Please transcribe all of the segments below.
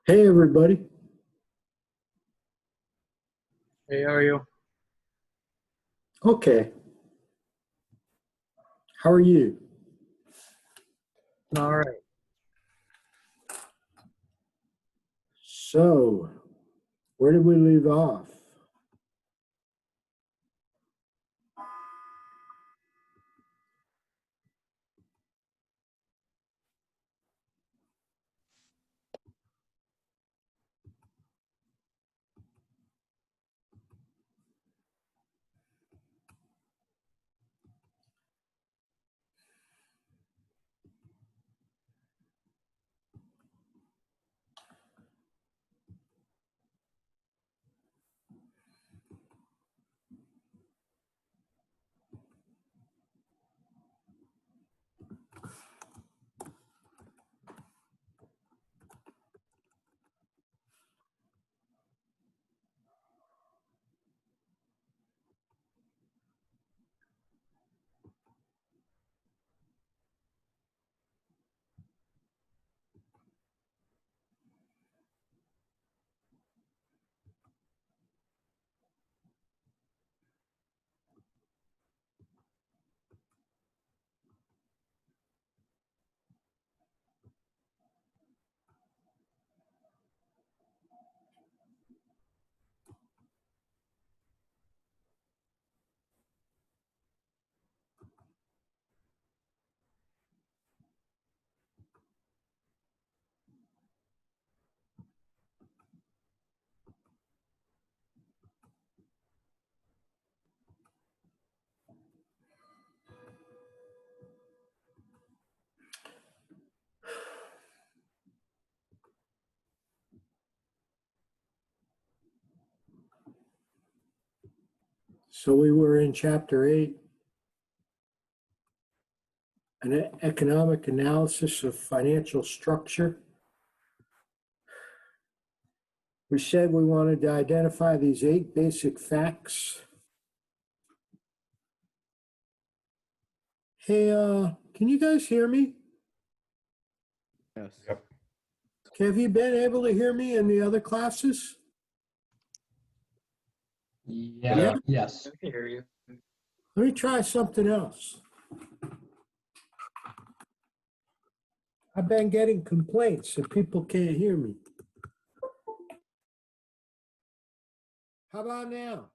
Hey, everybody. Hey, how are you? Okay. How are you? All right. So, where did we leave off? So, we were in chapter 8, an economic analysis of financial structure. We said we wanted to identify these 8 basic facts. Hey, can you guys hear me? Yes. Yep. Have you been able to hear me in the other classes? Yeah. Yes. I can hear you. Let me try something else. I've been getting complaints that people can't hear me. How about now?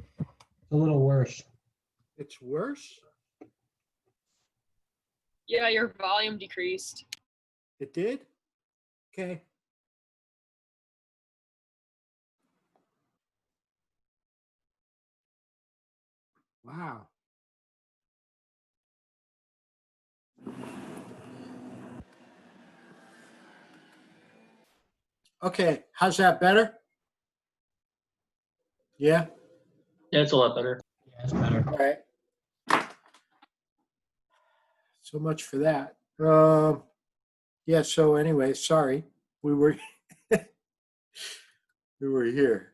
It's a little worse. It's worse? Yeah, your volume decreased. It did? Okay. Wow. Okay, how's that better? Yeah, Yeah, it's a lot better. Yeah, it's better. all right. So much for that. Yeah, so anyway, sorry. We were we were here.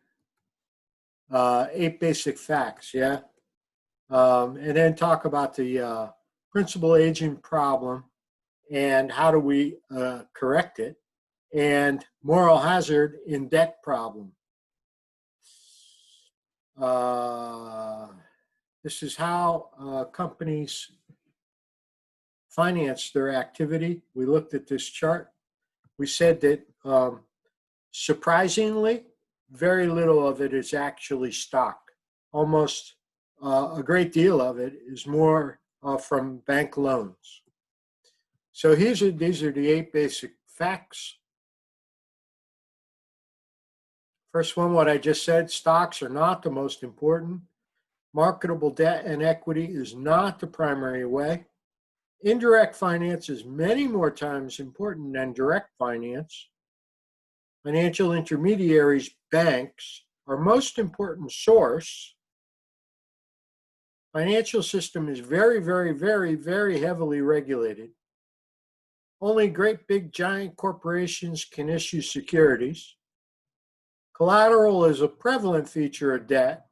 8 basic facts, yeah. And then talk about the principal agent problem and how do we correct it, and moral hazard in debt problem. This is how companies finance their activity. We looked at this chart. We said that surprisingly, very little of it is actually stock. Almost a great deal of it is more from bank loans. So these are the 8 basic facts. First one, what I just said, stocks are not the most important. Marketable debt and equity is not the primary way. Indirect finance is many more times important than direct finance. Financial intermediaries, banks, are most important source. Financial system is very, very, very, very heavily regulated. Only great big giant corporations can issue securities. Collateral is a prevalent feature of debt,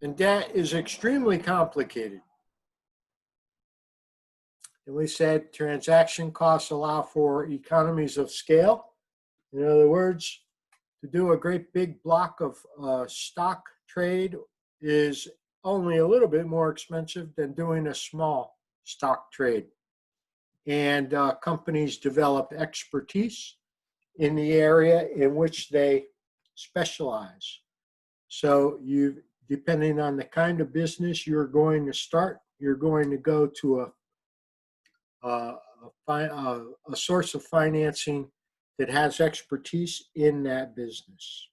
and debt is extremely complicated. And we said transaction costs allow for economies of scale. In other words, to do a great big block of stock trade is only a little bit more expensive than doing a small stock trade. And companies develop expertise in the area in which they specialize. So depending on the kind of business you're going to start, you're going to go to a source of financing that has expertise in that business.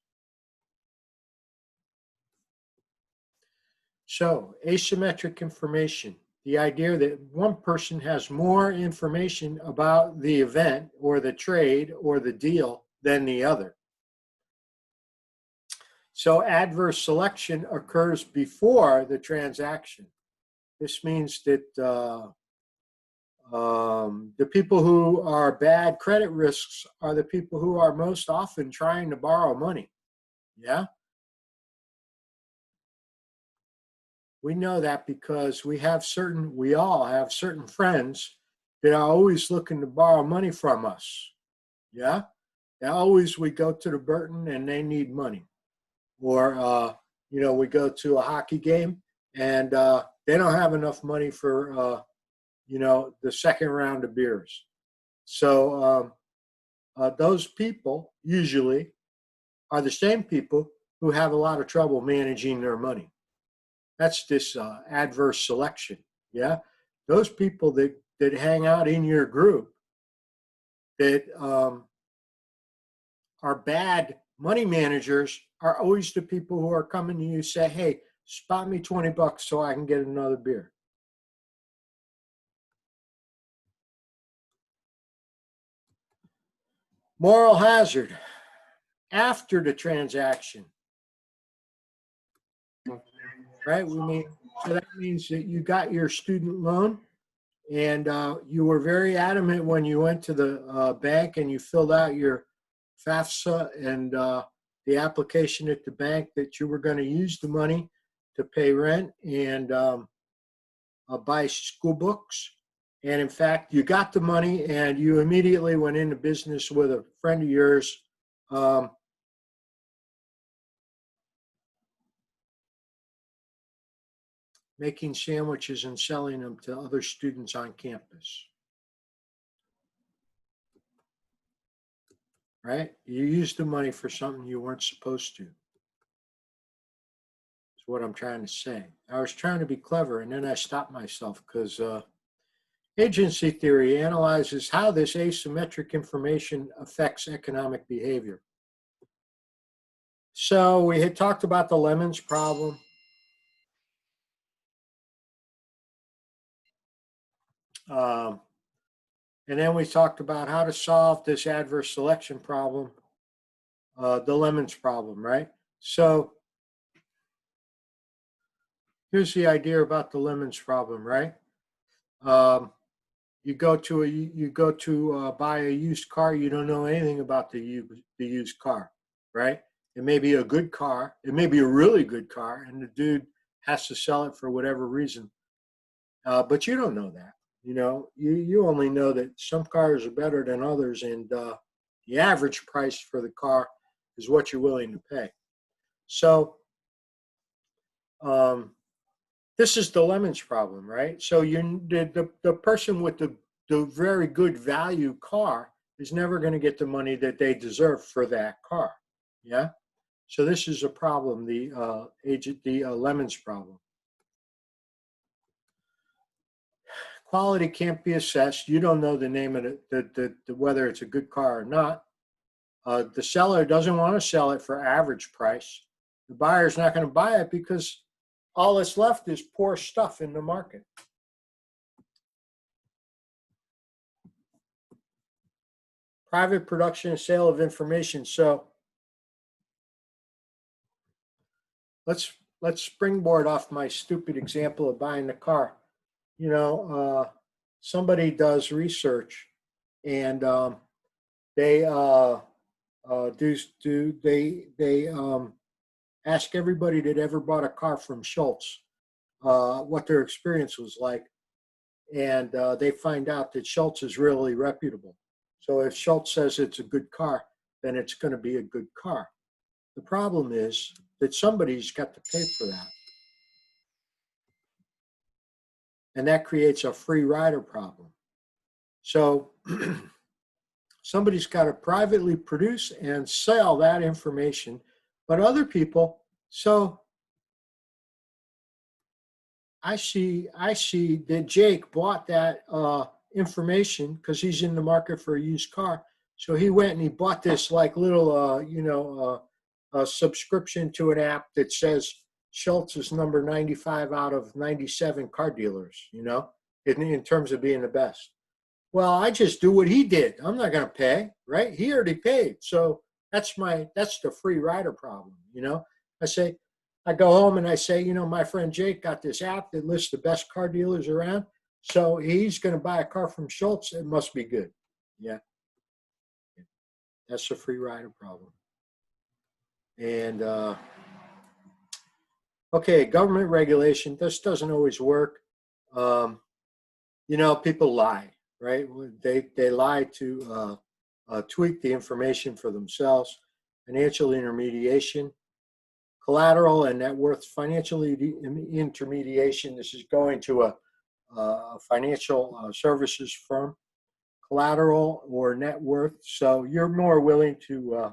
So asymmetric information, the idea that one person has more information about the event or the trade or the deal than the other. So adverse selection occurs before the transaction. This means that the people who are bad credit risks are the people who are most often trying to borrow money. Yeah? We know that because we all have certain friends that are always looking to borrow money from us. Yeah? We go to the Burton and they need money. Or, we go to a hockey game and they don't have enough money for, the second round of beers. So those people usually are the same people who have a lot of trouble managing their money. That's this adverse selection. Yeah. Those people that hang out in your group that are bad money managers are always the people who are coming to you say, hey, spot me $20 so I can get another beer. Moral hazard after the transaction. Right? So that means that you got your student loan and you were very adamant when you went to the bank and you filled out your FAFSA and the application at the bank that you were going to use the money to pay rent and buy school books. And in fact, you got the money and you immediately went into business with a friend of yours. Making sandwiches and selling them to other students on campus. Right? You used the money for something you weren't supposed to. That's what I'm trying to say. I was trying to be clever and then I stopped myself because agency theory analyzes how this asymmetric information affects economic behavior. So we had talked about the lemons problem. And then we talked about how to solve this adverse selection problem, the lemons problem, right? So here's the idea about the lemons problem, right? You go to buy a used car. You don't know anything about the used car, right? It may be a good car. It may be a really good car, and the dude has to sell it for whatever reason. But you don't know that. You only know that some cars are better than others, and the average price for the car is what you're willing to pay. So this is the lemons problem, right? So the person with the very good value car is never going to get the money that they deserve for that car. Yeah. So this is a problem, the lemons problem. Quality can't be assessed. You don't know the name of whether it's a good car or not. The seller doesn't want to sell it for average price. The buyer's not going to buy it because all that's left is poor stuff in the market. Private production and sale of information. So let's springboard off my stupid example of buying the car. Somebody does research and they ask everybody that ever bought a car from Schultz what their experience was like. and they find out that Schultz is really reputable. So if Schultz says it's a good car, then it's going to be a good car. The problem is that somebody's got to pay for that. And that creates a free rider problem. So somebody's got to privately produce and sell that information, but other people, so I see that Jake bought that information because he's in the market for a used car. So he went and he bought this like little, a subscription to an app that says Schultz is number 95 out of 97 car dealers, in terms of being the best. Well, I just do what he did. I'm not going to pay, right? He already paid. So that's the free rider problem, I go home and I say, my friend Jake got this app that lists the best car dealers around. So he's going to buy a car from Schultz. It must be good. Yeah. That's the free rider problem. And, okay, government regulation. This doesn't always work. People lie, right? They lie to tweak the information for themselves. Financial intermediation. Collateral and net worth financial intermediation. This is going to a financial services firm. Collateral or net worth. So you're more willing to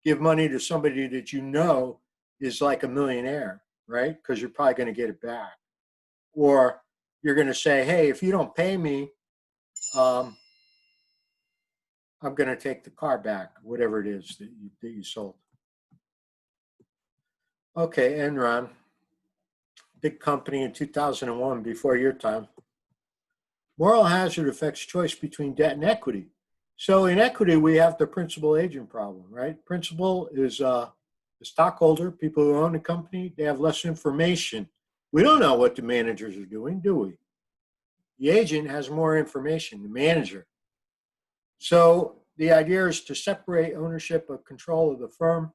give money to somebody that is like a millionaire, right? Because you're probably going to get it back. Or you're going to say, hey, if you don't pay me, I'm going to take the car back, whatever it is that you sold. Okay, Enron, big company in 2001, before your time. Moral hazard affects choice between debt and equity. So in equity, we have the principal agent problem, right? Principal is the stockholder, people who own the company, they have less information. We don't know what the managers are doing, do we? The agent has more information, the manager. So the idea is to separate ownership of control of the firm.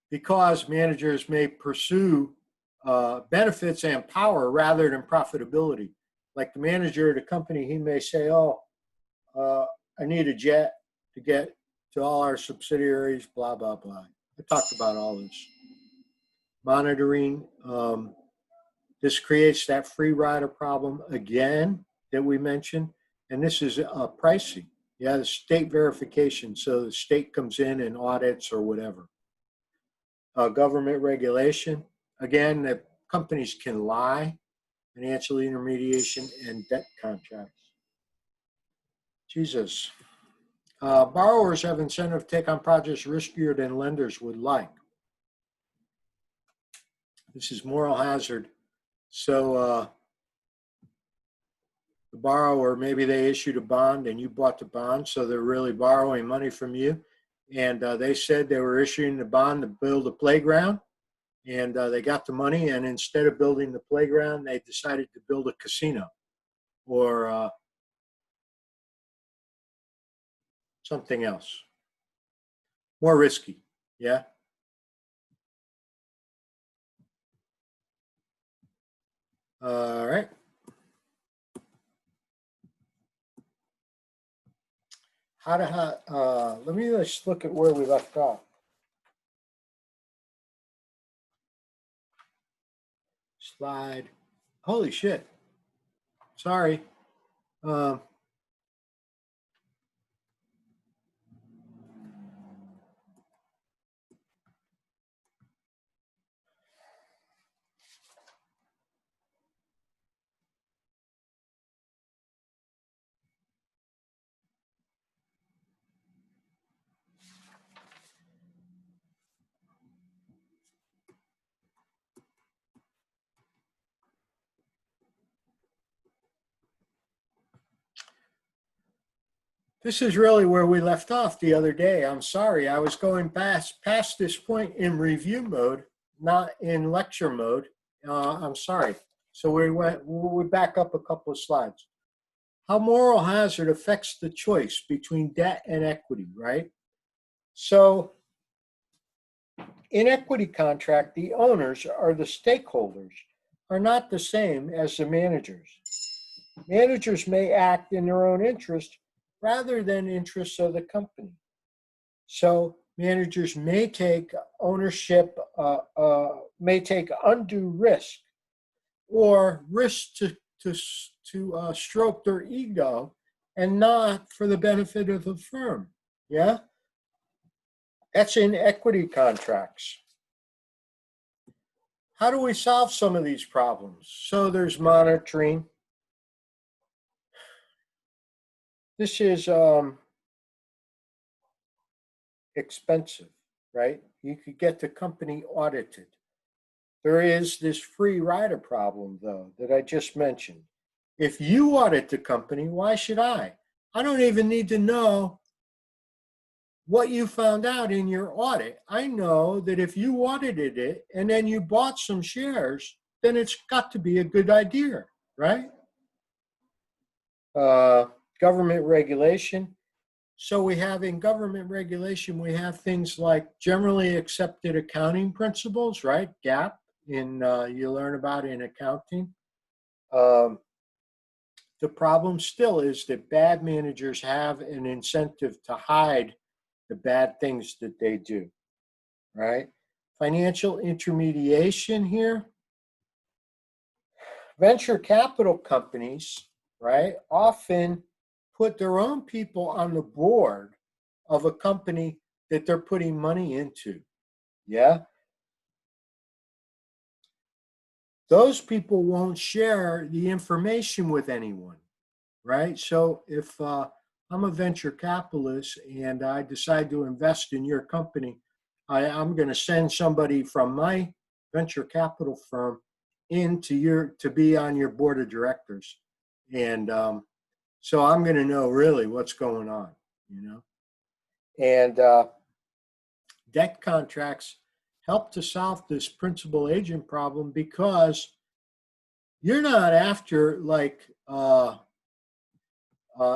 Because managers may pursue benefits and power rather than profitability. Like the manager of the company, he may say, I need a jet to get to all our subsidiaries, blah, blah, blah. I talked about all this. Monitoring, this creates that free rider problem again that we mentioned. And this is pricing. Yeah, the state verification. So the state comes in and audits or whatever. Government regulation. Again, the companies can lie, financial intermediation, and debt contracts. Jesus. Borrowers have incentive to take on projects riskier than lenders would like. This is moral hazard. So the borrower, maybe they issued a bond and you bought the bond, so they're really borrowing money from you. And they said they were issuing the bond to build a playground, and they got the money, and instead of building the playground, they decided to build a casino or something else. More risky, yeah? All right. Let me just look at where we left off. Slide. Holy shit. Sorry. This is really where we left off the other day. I'm sorry. I was going past this point in review mode, not in lecture mode. I'm sorry. So we back up a couple of slides. How moral hazard affects the choice between debt and equity, right? So in equity contract, the owners are the stakeholders. are not the same as the managers. Managers may act in their own interest rather than interests of the company. So managers may take ownership, may take undue risk or risk to stroke their ego and not for the benefit of the firm. Yeah? That's in equity contracts. How do we solve some of these problems? So there's monitoring. This is expensive, right? You could get the company audited. There is this free rider problem, though, that I just mentioned. If you audit the company, why should I? I don't even need to know what you found out in your audit. I know that if you audited it and then you bought some shares, then it's got to be a good idea, right? Government regulation. So we have in government regulation, we have things like generally accepted accounting principles, right? GAAP, you learn about in accounting. The problem still is that bad managers have an incentive to hide the bad things that they do, right? Financial intermediation here. Venture capital companies, right, often put their own people on the board of a company that they're putting money into. Yeah? Those people won't share the information with anyone, right? So if I'm a venture capitalist and I decide to invest in your company, I'm going to send somebody from my venture capital firm to be on your board of directors. And so I'm going to know really what's going on, you know. And debt contracts help to solve this principal agent problem because you're not after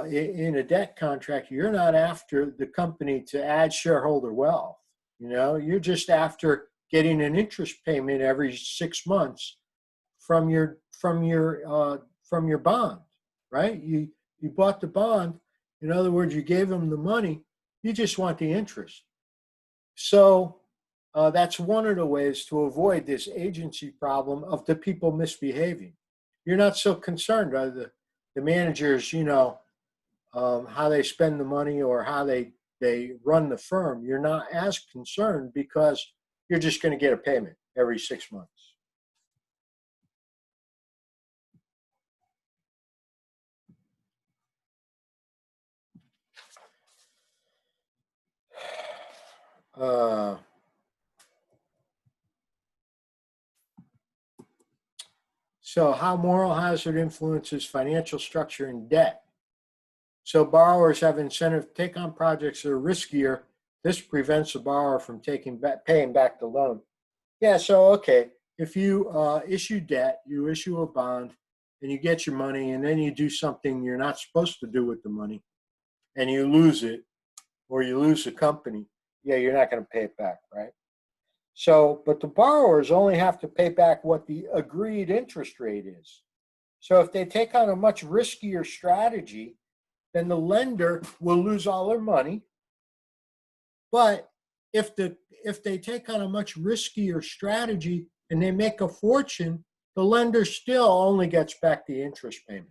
in a debt contract, you're not after the company to add shareholder wealth. You know, you're just after getting an interest payment every 6 months from your bond, right? You bought the bond. In other words, you gave them the money. You just want the interest. So that's one of the ways to avoid this agency problem of the people misbehaving. You're not so concerned by the managers, you know, how they spend the money or how they run the firm. You're not as concerned because you're just going to get a payment every 6 months. So how moral hazard influences financial structure and debt. So borrowers have incentive to take on projects that are riskier. This prevents the borrower from paying back the loan. Yeah, so okay, if you issue debt, you issue a bond, and you get your money, and then you do something you're not supposed to do with the money, and you lose it, or you lose the company, yeah, you're not going to pay it back, right? So, but the borrowers only have to pay back what the agreed interest rate is. So if they take on a much riskier strategy, then the lender will lose all their money. But if they take on a much riskier strategy and they make a fortune, the lender still only gets back the interest payment.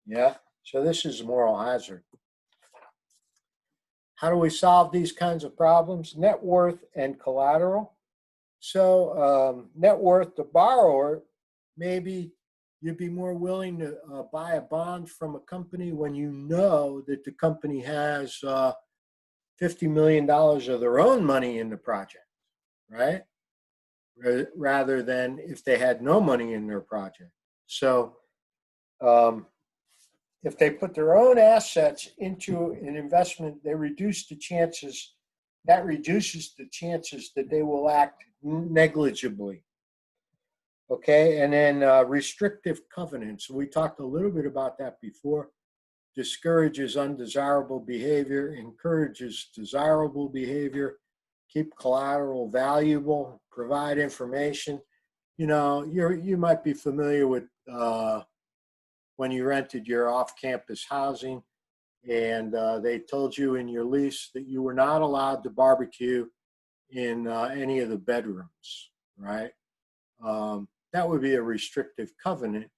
Yeah, so this is moral hazard. How do we solve these kinds of problems? Net worth and collateral. So net worth, the borrower, maybe you'd be more willing to buy a bond from a company when you know that the company has $50 million of their own money in the project, right? Rather than if they had no money in their project. So if they put their own assets into an investment, that reduces the chances that they will act negligibly. Okay, and then restrictive covenants. We talked a little bit about that before. Discourages undesirable behavior, encourages desirable behavior, keep collateral valuable, provide information. you know, you might be familiar with when you rented your off-campus housing and they told you in your lease that you were not allowed to barbecue in any of the bedrooms, right? That would be a restrictive covenant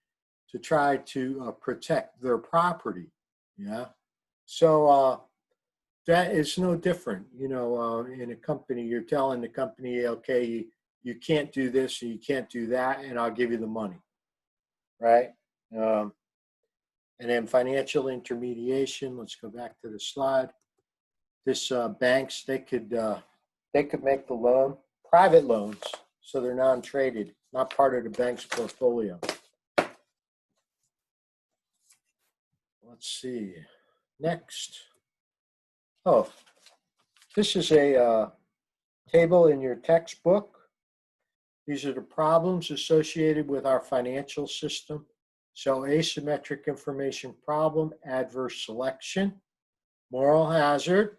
to try to protect their property, yeah? So that is no different, you know, in a company, you're telling the company, okay, you can't do this or you can't do that, and I'll give you the money, right? And then financial intermediation, let's go back to the slide. This banks, they could make the loan, private loans, so they're non-traded, not part of the bank's portfolio. Let's see, next. Oh, this is a table in your textbook. These are the problems associated with our financial system. So asymmetric information problem, adverse selection, moral hazard,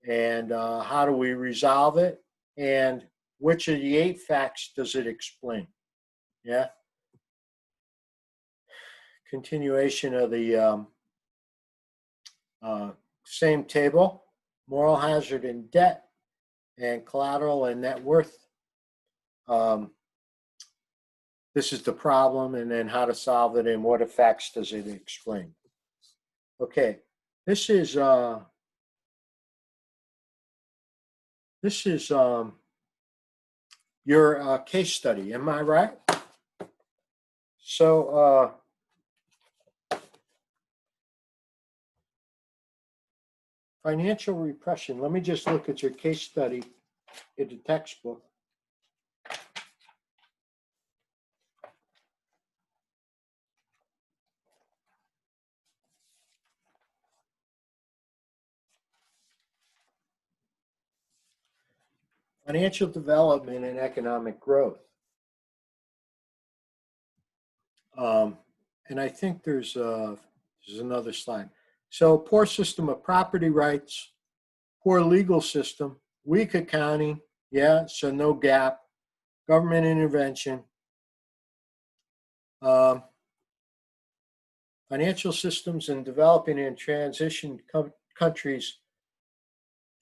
and how do we resolve it? And which of the 8 facts does it explain? Yeah. Continuation of the same table, moral hazard and debt, and collateral and net worth. This is the problem, and then how to solve it, and what effects does it explain? Okay, this is your case study. Am I right? So financial repression. Let me just look at your case study in the textbook. Financial development and economic growth. And I think there's another slide. So poor system of property rights, poor legal system, weak accounting, yeah, so no gap, government intervention, financial systems in developing and transition countries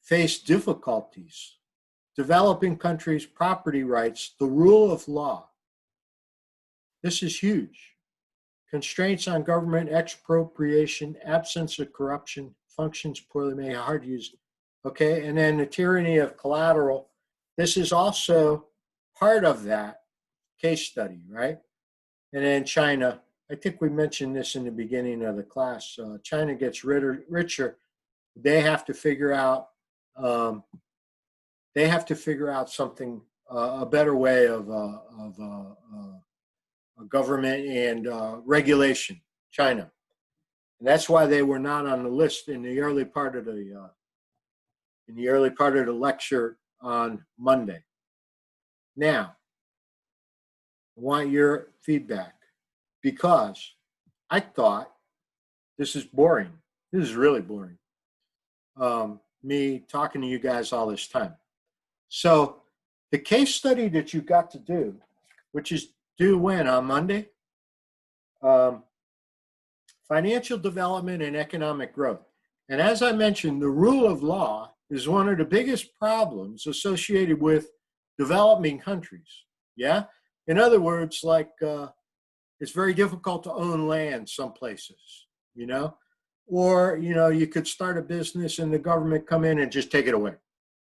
face difficulties. Developing countries' property rights, the rule of law. This is huge. Constraints on government expropriation, absence of corruption, functions poorly made, hard to use. Okay, and then the tyranny of collateral. This is also part of that case study, right? And then China, I think we mentioned this in the beginning of the class. China gets richer. They have to figure out something, a better way of government and regulation, China. And that's why they were not on the list in the early part of the lecture on Monday. Now, I want your feedback because I thought this is boring. This is really boring. Me talking to you guys all this time. So the case study that you got to do, which is due when, on Monday? Financial development and economic growth. And as I mentioned, the rule of law is one of the biggest problems associated with developing countries. Yeah? In other words, like it's very difficult to own land some places, you know? Or, you know, you could start a business and the government come in and just take it away,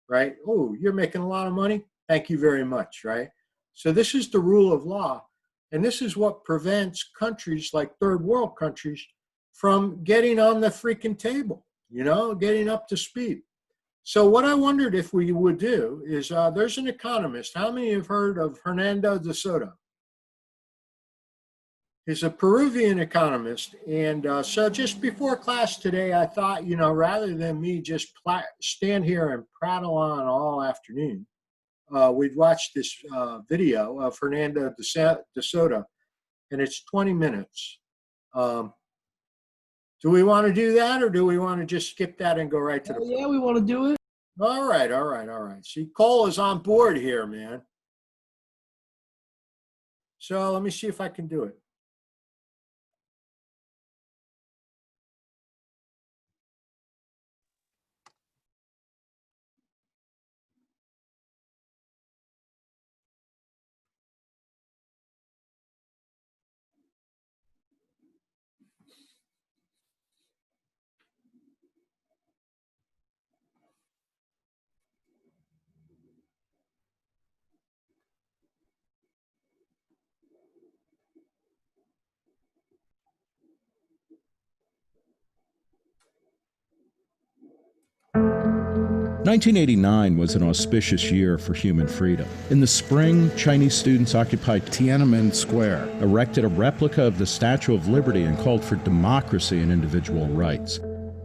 right? Oh, you're making a lot of money? Thank you very much, right? So this is the rule of law. And this is what prevents countries like third world countries from getting on the freaking table, you know, getting up to speed. So what I wondered if we would do is there's an economist. How many have heard of Hernando de Soto? He's a Peruvian economist. And so just before class today, I thought, you know, rather than me just stand here and prattle on all afternoon, we'd watch this video of Hernando de Soto, and it's 20 minutes. Do we want to do that, or do we want to just skip that and go right to the? Yeah, we want to do it. All right. See, Cole is on board here, man. So let me see if I can do it. In 1989 was an auspicious year for human freedom. In the spring, Chinese students occupied Tiananmen Square, erected a replica of the Statue of Liberty, and called for democracy and individual rights.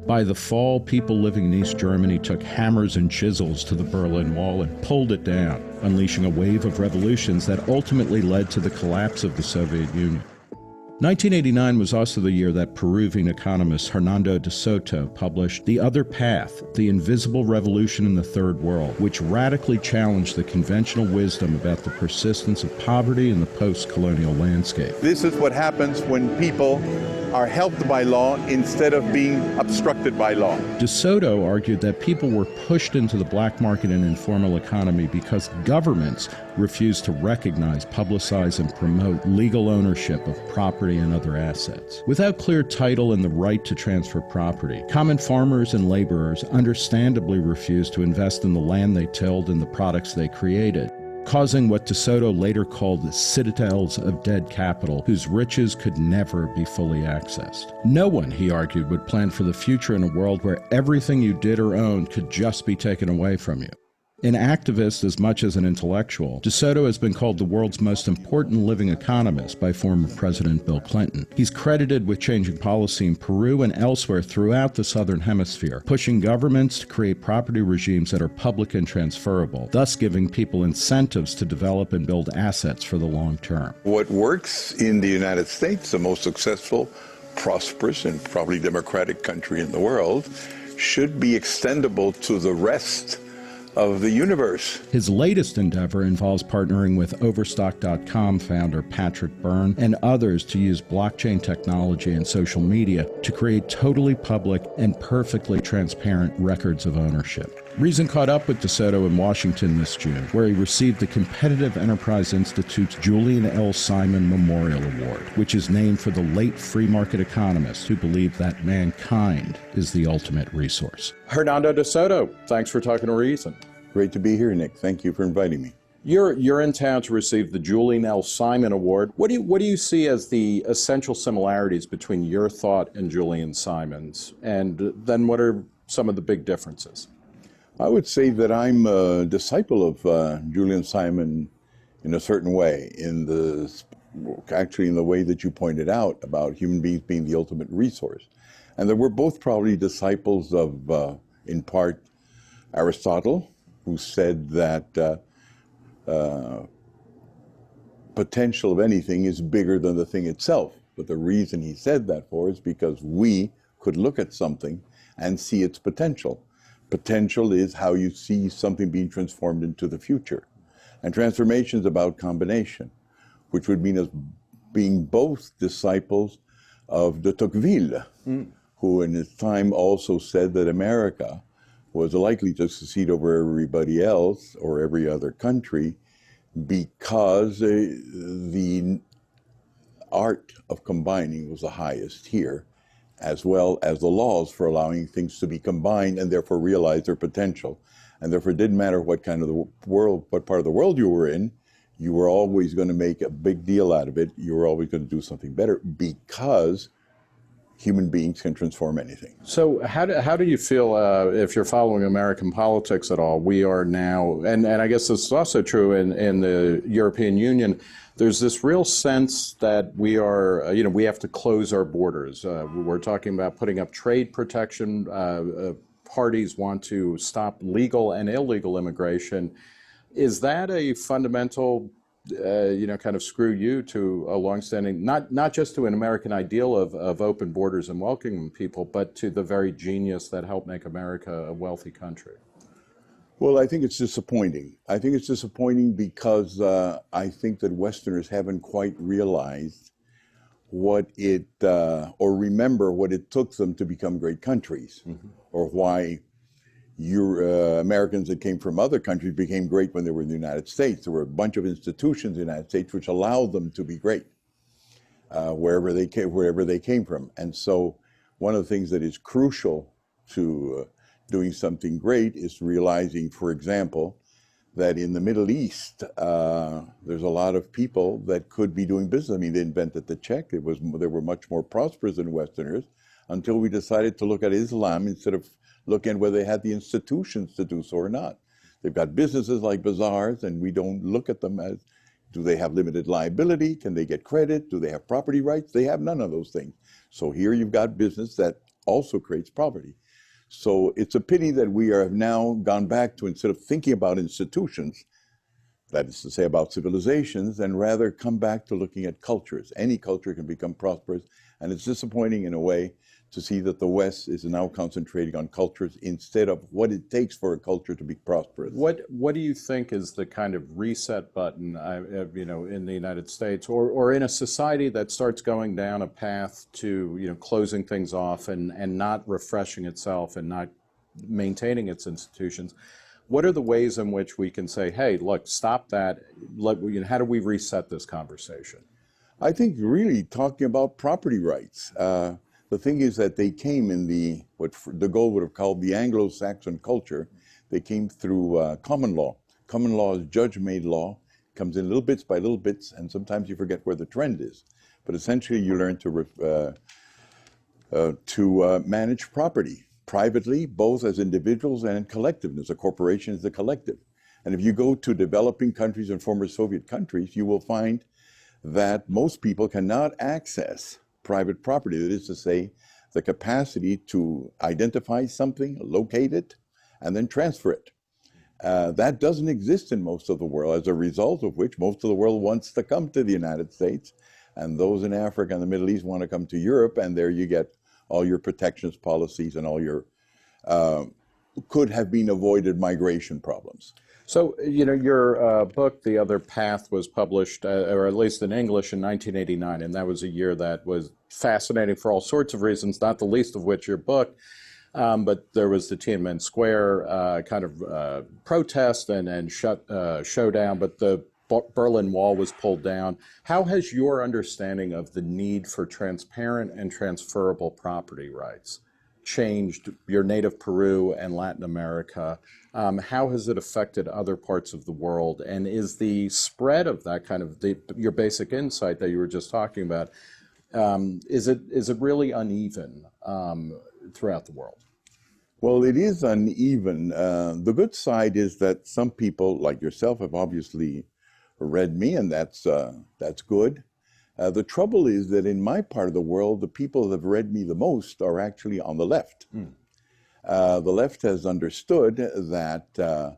By the fall, people living in East Germany took hammers and chisels to the Berlin Wall and pulled it down, unleashing a wave of revolutions that ultimately led to the collapse of the Soviet Union. 1989 was also the year that Peruvian economist Hernando de Soto published The Other Path, The Invisible Revolution in the Third World, which radically challenged the conventional wisdom about the persistence of poverty in the post-colonial landscape. This is what happens when people are helped by law instead of being obstructed by law. De Soto argued that people were pushed into the black market and informal economy because governments refused to recognize, publicize, and promote legal ownership of property and other assets. Without clear title and the right to transfer property, common farmers and laborers understandably refused to invest in the land they tilled and the products they created, causing what De Soto later called the citadels of dead capital, whose riches could never be fully accessed. No one, he argued, would plan for the future in a world where everything you did or owned could just be taken away from you. An activist as much as an intellectual, De Soto has been called the world's most important living economist by former President Bill Clinton. He's credited with changing policy in Peru and elsewhere throughout the Southern Hemisphere, pushing governments to create property regimes that are public and transferable, thus giving people incentives to develop and build assets for the long term. What works in the United States, the most successful, prosperous, and probably democratic country in the world, should be extendable to the rest of the universe. His latest endeavor involves partnering with Overstock.com founder Patrick Byrne and others to use blockchain technology and social media to create totally public and perfectly transparent records of ownership. Reason caught up with De Soto in Washington this June, where he received the Competitive Enterprise Institute's Julian L. Simon Memorial Award, which is named for the late free market economist who believed that mankind is the ultimate resource. Hernando de Soto, thanks for talking to Reason. Great to be here, Nick. Thank you for inviting me. You're in town to receive the Julian L. Simon Award. What do you see as the essential similarities between your thought and Julian Simon's? And then what are some of the big differences? I would say that I'm a disciple of Julian Simon in a certain way, in the way that you pointed out about human beings being the ultimate resource. And that we're both probably disciples of, in part, Aristotle, who said that potential of anything is bigger than the thing itself. But the reason he said that for is because we could look at something and see its potential. Potential is how you see something being transformed into the future. And transformation is about combination, which would mean us being both disciples of de Tocqueville, who in his time also said that America was likely to succeed over everybody else or every other country because the art of combining was the highest here, as well as the laws for allowing things to be combined and therefore realize their potential. And therefore it didn't matter what kind of the world, what part of the world you were in, you were always going to make a big deal out of it. You were always going to do something better because human beings can transform anything. So how do you feel, if you're following American politics at all, we are now, and I guess this is also true in the European Union, there's this real sense that we are, we have to close our borders. We're talking about putting up trade protection. Parties want to stop legal and illegal immigration. Is that a fundamental, kind of screw you to a longstanding, not just to an American ideal of open borders and welcoming people, but to the very genius that helped make America a wealthy country? Well, I think it's disappointing. I think it's disappointing because I think that Westerners haven't quite realized what it, or remember what it took them to become great countries, or why Americans that came from other countries became great when they were in the United States. There were a bunch of institutions in the United States which allowed them to be great wherever they came from. And so one of the things that is crucial to doing something great is realizing, for example, that in the Middle East, there's a lot of people that could be doing business. I mean, they invented the check. They were much more prosperous than Westerners until we decided to look at Islam instead of looking at whether they had the institutions to do so or not. They've got businesses like bazaars, and we don't look at them as, do they have limited liability? Can they get credit? Do they have property rights? They have none of those things. So here you've got business that also creates poverty. So it's a pity that we have now gone back to, instead of thinking about institutions, that is to say about civilizations, and rather come back to looking at cultures. Any culture can become prosperous, and it's disappointing in a way to see that the West is now concentrating on cultures instead of what it takes for a culture to be prosperous. What do you think is the kind of reset button, in the United States or in a society that starts going down a path to, closing things off and not refreshing itself and not maintaining its institutions? What are the ways in which we can say, hey, look, stop that? How do we reset this conversation? I think really talking about property rights. The thing is that they came in what de Gaulle would have called the Anglo-Saxon culture. They came through common law. Common law is judge-made law, comes in little bits by little bits, and sometimes you forget where the trend is. But essentially, you learn to manage property privately, both as individuals and in collectiveness. A corporation is a collective. And if you go to developing countries and former Soviet countries, you will find that most people cannot access private property. That is to say, the capacity to identify something, locate it, and then transfer it. That doesn't exist in most of the world, as a result of which most of the world wants to come to the United States, and those in Africa and the Middle East want to come to Europe, and there you get all your protectionist policies and all your could have been avoided migration problems. So, your book, The Other Path, was published, or at least in English, in 1989, and that was a year that was fascinating for all sorts of reasons, not the least of which your book. But there was the Tiananmen Square protest and showdown, but the Berlin Wall was pulled down. How has your understanding of the need for transparent and transferable property rights changed your native Peru and Latin America? How has it affected other parts of the world? And is the spread of that kind of your basic insight that you were just talking about, is it really uneven throughout the world? Well, it is uneven. The good side is that some people, like yourself, have obviously read me, and that's good. The trouble is that in my part of the world, the people that have read me the most are actually on the left. The left has understood that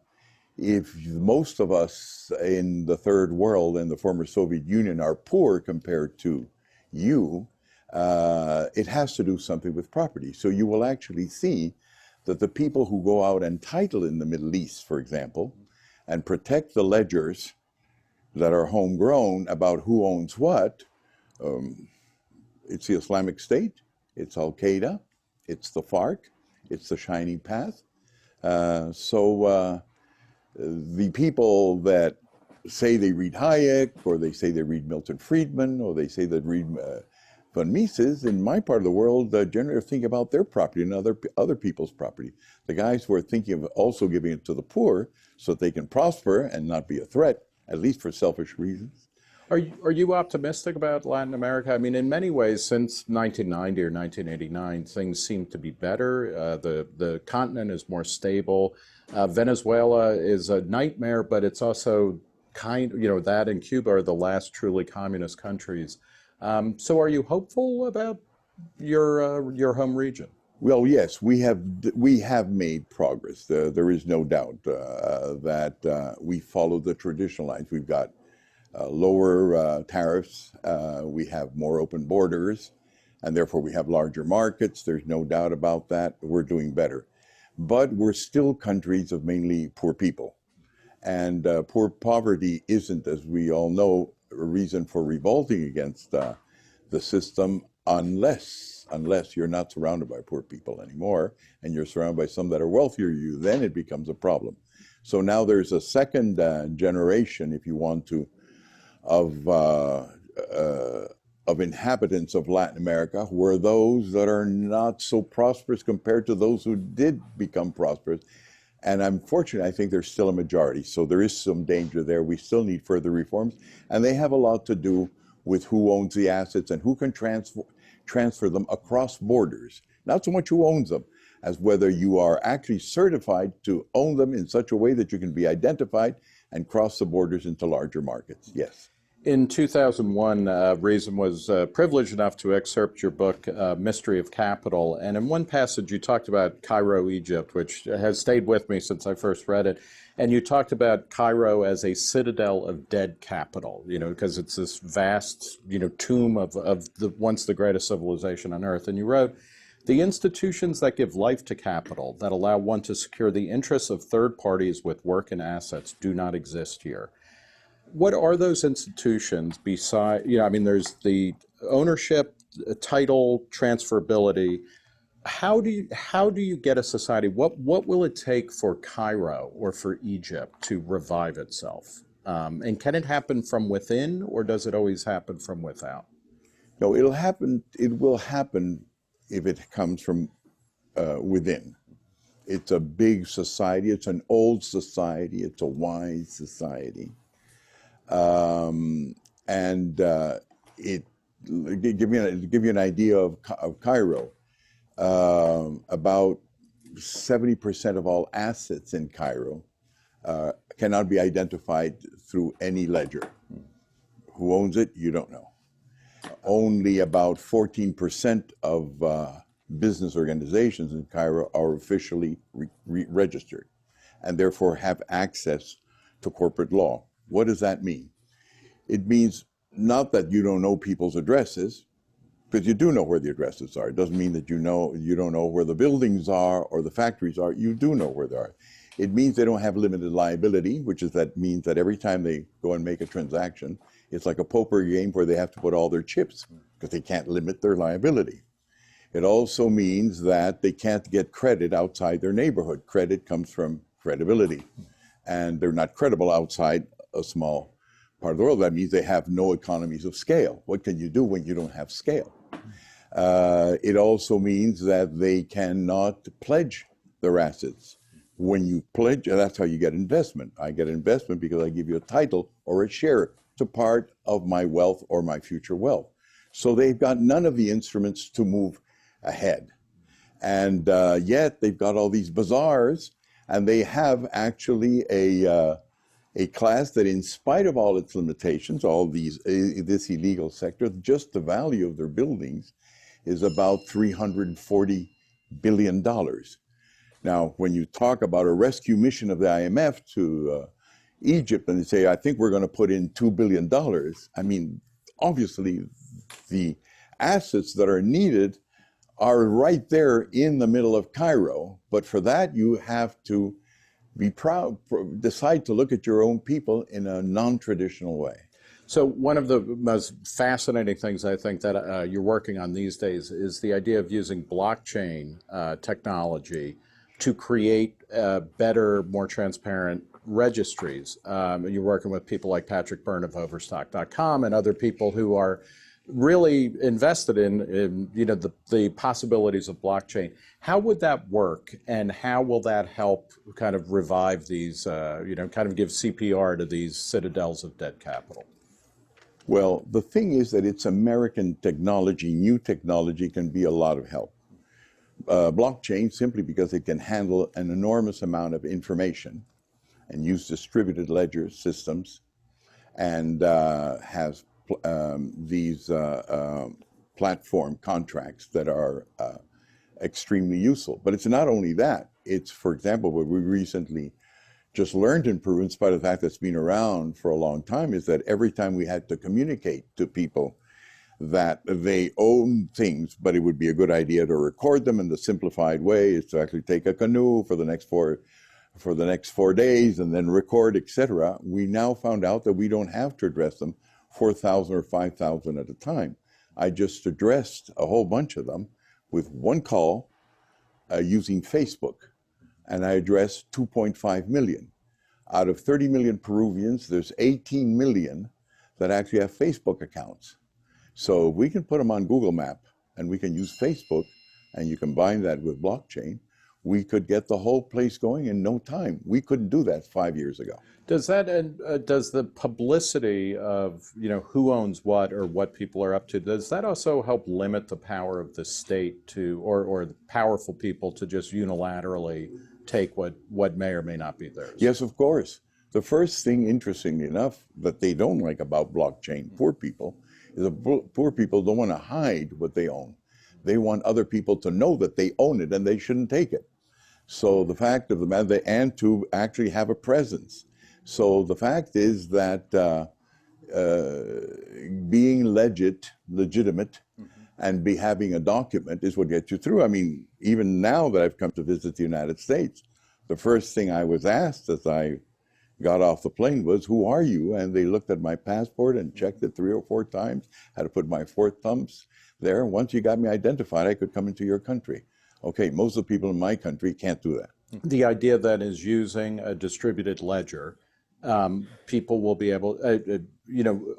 if most of us in the third world and the former Soviet Union are poor compared to you, it has to do something with property. So you will actually see that the people who go out and title in the Middle East, for example, and protect the ledgers that are homegrown about who owns what, it's the Islamic State, it's Al-Qaeda, it's the FARC, it's the Shining Path. So the people that say they read Hayek, or they say they read Milton Friedman, or they say they read von Mises, in my part of the world, generally are thinking about their property and other people's property. The guys who are thinking of also giving it to the poor so that they can prosper and not be a threat, at least for selfish reasons. Are you optimistic about Latin America? I mean, in many ways, since 1990 or 1989, things seem to be better. The continent is more stable. Venezuela is a nightmare, but it's also that and Cuba are the last truly communist countries. So are you hopeful about your home region? Well, yes, we have made progress. There is no doubt that we follow the traditional lines. We've got lower tariffs, we have more open borders, and therefore we have larger markets. There's no doubt about that. We're doing better. but we're still countries of mainly poor people. And poor poverty isn't, as we all know, a reason for revolting against the system unless you're not surrounded by poor people anymore and you're surrounded by some that are wealthier than you, then it becomes a problem. So now there's a second generation, if you want to, of inhabitants of Latin America who are those that are not so prosperous compared to those who did become prosperous. And unfortunately, I think there's still a majority. So there is some danger there. We still need further reforms. And they have a lot to do with who owns the assets and who can transfer them across borders. Not so much who owns them, as whether you are actually certified to own them in such a way that you can be identified and cross the borders into larger markets. Yes. In 2001, Reason was privileged enough to excerpt your book, Mystery of Capital. And in one passage, you talked about Cairo, Egypt, which has stayed with me since I first read it. And you talked about Cairo as a citadel of dead capital, because it's this vast, tomb of the once the greatest civilization on earth. And you wrote, the institutions that give life to capital, that allow one to secure the interests of third parties with work and assets, do not exist here. What are those institutions besides, there's the ownership, title, transferability. How do you get a society? What will it take for Cairo or for Egypt to revive itself? And can it happen from within, or does it always happen from without? No, it'll happen. It will happen if it comes from within. It's a big society. It's an old society. It's a wise society. Give you an idea of Cairo. About 70% of all assets in Cairo cannot be identified through any ledger. Who owns it? You don't know. Only about 14% of business organizations in Cairo are officially registered and therefore have access to corporate law. What does that mean? It means not that you don't know people's addresses, because you do know where the addresses are. It doesn't mean that you don't know where the buildings are or the factories are. You do know where they are. It means they don't have limited liability, means that every time they go and make a transaction, it's like a poker game where they have to put all their chips because they can't limit their liability. It also means that they can't get credit outside their neighborhood. Credit comes from credibility, and they're not credible outside a small part of the world. That means they have no economies of scale. What can you do when you don't have scale? It also means that they cannot pledge their assets. When you pledge, that's how you get investment. I get investment because I give you a title or a share to part of my wealth or my future wealth. So they've got none of the instruments to move ahead. And yet they've got all these bazaars, and they have actually a class that, in spite of all its limitations, this illegal sector, just the value of their buildings is about $340 billion. Now, when you talk about a rescue mission of the IMF to Egypt, and they say, I think we're going to put in $2 billion, I mean, obviously, the assets that are needed are right there in the middle of Cairo. But for that, you have to be proud, decide to look at your own people in a non-traditional way. So one of the most fascinating things I think that you're working on these days is the idea of using blockchain technology to create better, more transparent registries. You're working with people like Patrick Byrne of Overstock.com and other people who are really invested in the possibilities of blockchain. How would that work, and how will that help kind of revive these, kind of give CPR to these citadels of dead capital? Well, the thing is that it's American technology. New technology can be a lot of help. Blockchain, simply because it can handle an enormous amount of information and use distributed ledger systems, and has these platform contracts that are extremely useful. But it's not only that. It's, for example, what we recently just learned in Peru, in spite of the fact that it's been around for a long time, is that every time we had to communicate to people that they own things, but it would be a good idea to record them. And the simplified way is to actually take a canoe for the next 4 days and then record, etc. We now found out that we don't have to address them 4,000 or 5,000 at a time. I just addressed a whole bunch of them with one call using Facebook, and I addressed 2.5 million. Out of 30 million Peruvians, there's 18 million that actually have Facebook accounts. So we can put them on Google Map, and we can use Facebook, and you combine that with blockchain, we could get the whole place going in no time. We couldn't do that 5 years ago. Does that does the publicity of who owns what or what people are up to, does that also help limit the power of the state to or the powerful people to just unilaterally take what may or may not be theirs? Yes, of course. The first thing, interestingly enough, that they don't like about blockchain, poor people, is that poor people don't want to hide what they own. They want other people to know that they own it and they shouldn't take it. So the fact of the matter, and to actually have a presence. So the fact is that being legitimate and having a document is what gets you through. I mean, even now that I've come to visit the United States, the first thing I was asked as I got off the plane was, "Who are you?" And they looked at my passport and checked it 3 or 4 times, had to put my 4th thumbs there. Once you got me identified, I could come into your country. Okay, most of the people in my country can't do that. The idea that is using a distributed ledger, people will be able,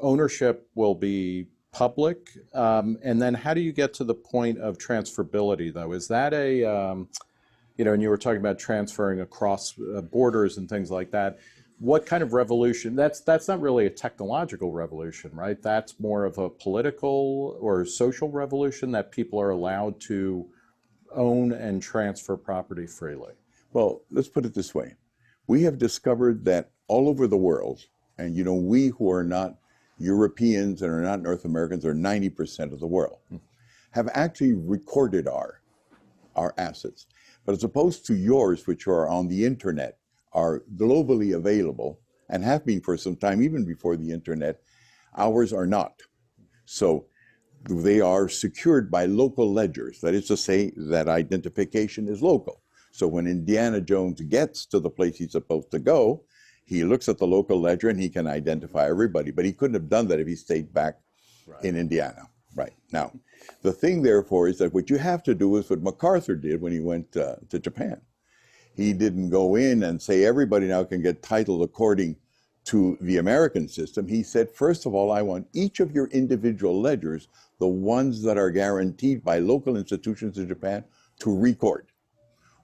ownership will be public. And then how do you get to the point of transferability, though? Is that and you were talking about transferring across borders and things like that. What kind of revolution? That's not really a technological revolution, right? That's more of a political or social revolution that people are allowed to own and transfer property freely. Well, let's put it this way. We have discovered that all over the world, and we who are not Europeans and are not North Americans are 90% of the world, have actually recorded our assets. But as opposed to yours, which are on the internet, are globally available and have been for some time, even before the internet, ours are not. So they are secured by local ledgers. That is to say that identification is local. So when Indiana Jones gets to the place he's supposed to go, he looks at the local ledger and he can identify everybody. But he couldn't have done that if he stayed back in Indiana. Right. Now, the thing, therefore, is that what you have to do is what MacArthur did when he went to Japan. He didn't go in and say everybody now can get title according to the American system. He said, first of all, I want each of your individual ledgers, the ones that are guaranteed by local institutions in Japan, to record.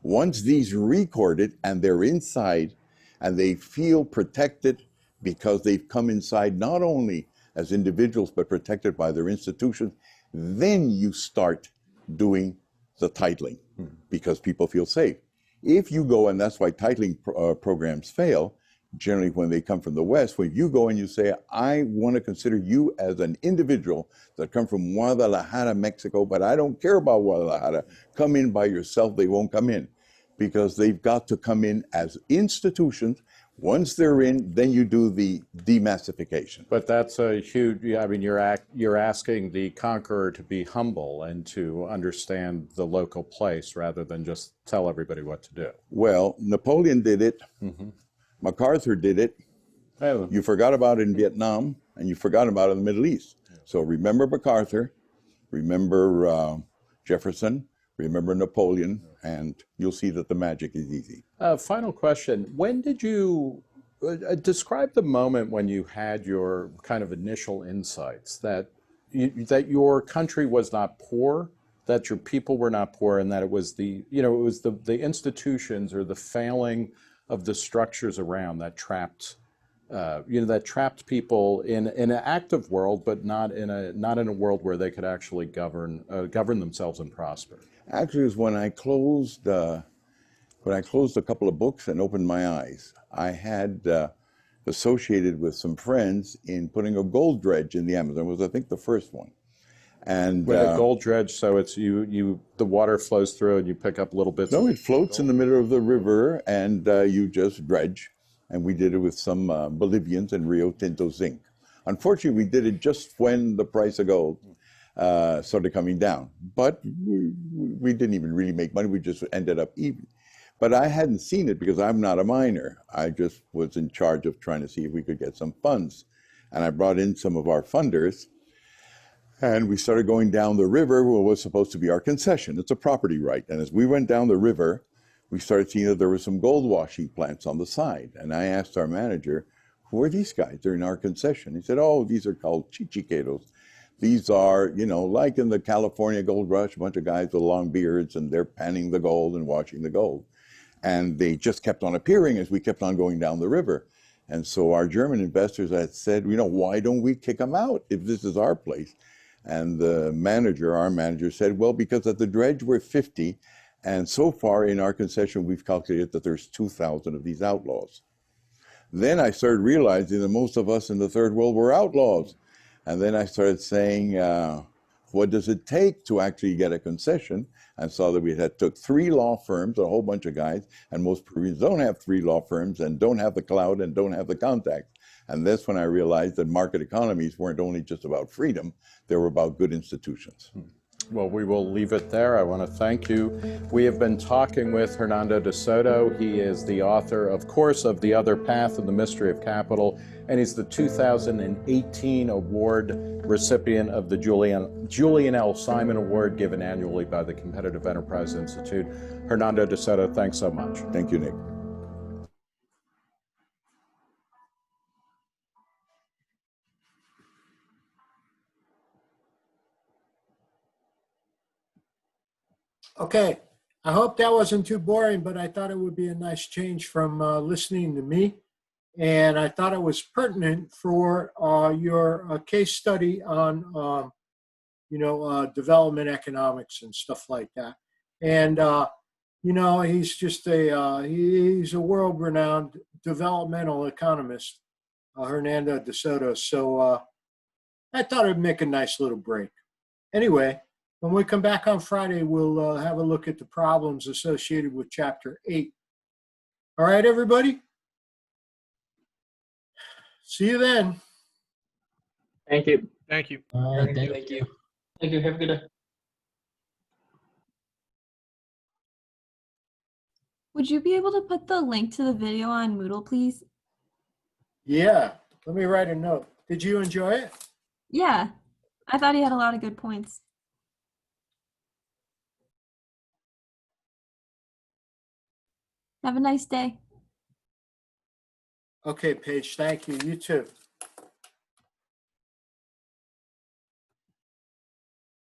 Once these recorded and they're inside and they feel protected because they've come inside not only as individuals but protected by their institutions, then you start doing the titling because people feel safe. If you go, and that's why titling programs fail, generally when they come from the West, when you go and you say, I want to consider you as an individual that come from Guadalajara, Mexico, but I don't care about Guadalajara, come in by yourself, they won't come in because they've got to come in as institutions. Once they're in, then you do the demassification. But that's a huge, I mean, you're asking the conqueror to be humble and to understand the local place rather than just tell everybody what to do. Well, Napoleon did it. MacArthur did it. Oh. You forgot about it in Vietnam, and you forgot about it in the Middle East. So remember MacArthur, remember Jefferson, remember Napoleon, and you'll see that the magic is easy. Final question. When did you describe the moment when you had your kind of initial insights that your country was not poor, that your people were not poor, and that it was the institutions or the failing of the structures around that trapped people in an active world, but not in a world where they could actually govern themselves and prosper? Actually, it was when I closed a couple of books and opened my eyes. I had associated with some friends in putting a gold dredge in the Amazon. It was, I think, the first one. And with a gold dredge, so it's the water flows through and you pick up little bits. No, it floats in the middle of the river and you just dredge. And we did it with some Bolivians and Rio Tinto zinc. Unfortunately, we did it just when the price of gold started coming down. But we didn't even really make money. We just ended up even. But I hadn't seen it because I'm not a miner. I just was in charge of trying to see if we could get some funds. And I brought in some of our funders, and we started going down the river, what was supposed to be our concession. It's a property right. And as we went down the river, we started seeing that there were some gold washing plants on the side. And I asked our manager, who are these guys? They're in our concession. He said, oh, these are called chichiqueros. These are, you know, like in the California gold rush, a bunch of guys with long beards, and they're panning the gold and washing the gold. And they just kept on appearing as we kept on going down the river. And so our German investors had said, you know, why don't we kick them out if this is our place? And the manager, our manager said, well, because at the dredge we're 50, and so far in our concession we've calculated that there's 2,000 of these outlaws. Then I started realizing that most of us in the third world were outlaws. And then I started saying, what does it take to actually get a concession? And saw that we had took 3 law firms, a whole bunch of guys, and most Peruvians don't have 3 law firms and don't have the clout and don't have the contacts. And that's when I realized that market economies weren't only just about freedom, they were about good institutions. Well, we will leave it there. I want to thank you. We have been talking with Hernando de Soto. He is the author, of course, of The Other Path and the Mystery of Capital, and he's the 2018 award recipient of the Julian L. Simon Award, given annually by the Competitive Enterprise Institute. Hernando de Soto, thanks so much. Thank you, Nick. Okay, I hope that wasn't too boring, but I thought it would be a nice change from listening to me. And I thought it was pertinent for your case study on, development economics and stuff like that. And, he's just he's a world-renowned developmental economist, Hernando de Soto. So I thought it'd make a nice little break. Anyway, when we come back on Friday, we'll have a look at the problems associated with Chapter 8. All right, everybody? See you then. Thank you. Thank you. All right, thank you. Thank you. Have a good day. Would you be able to put the link to the video on Moodle, please? Yeah, let me write a note. Did you enjoy it? Yeah, I thought he had a lot of good points. Have a nice day. Okay, Paige, thank you. You too.